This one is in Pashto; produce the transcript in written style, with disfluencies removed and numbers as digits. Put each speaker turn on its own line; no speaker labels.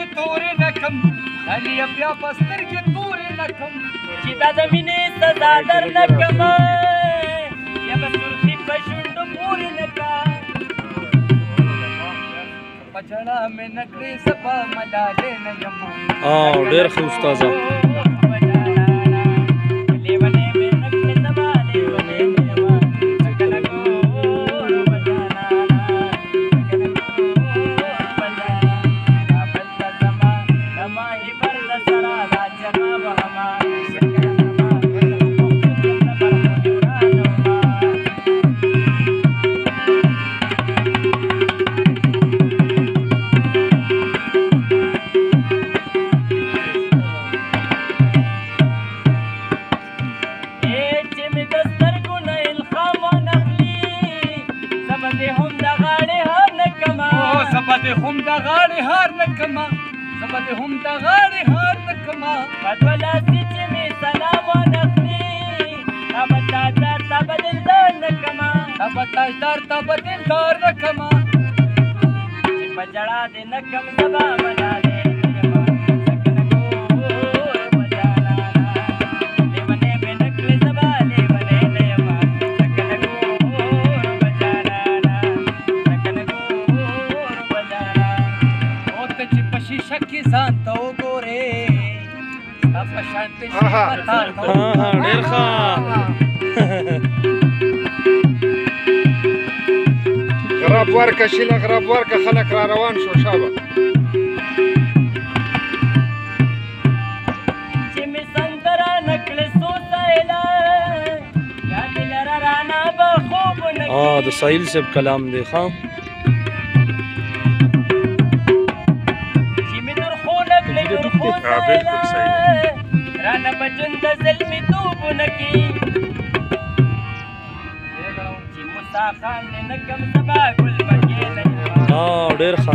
سترګې تورې نکم علي بیا په سترګې تورې نکم
چې دا د مینې سزا در نکم یا به سرخي په شونډو پورې نکم
په ژړا مې نه کړې سبا ملالې نه یم
ډېر ښه استاذه
زبا دې هم د غاړې هار نه کما زبا دې هم د غاړې هار نه کما
په دوه لاسي چې مې سلام ونخلي تا به تاجدار تا به دلدار نه کما
تا به تاجدار تا به دلدار نه کما
چې په ژړا دې نه کم سبا ملالې یم سکنه ګور بجالانا لیونې مې نه کړې سبا لیونې نه یم سکنه ګور بجالانا سکنه ګور بجالانا
او ته چې په شیشه کې ځان ته وګورې ستا په شان ته شي
ډېر ښه
غراب ورکه شیله غراب ورکه خلک را روان شو شابه
چې مې سندره نه کړې څو سایله یا دې لره رانه به خوب نه
د ساحل صاحب کلام دی ښه
چې مې نور خو نه کړې نور خو سایله رانه به ژوند د زلمیتوبونه کې چې موسی خان دې نه کم سبا ګل بګې نه یم
ډېر ښه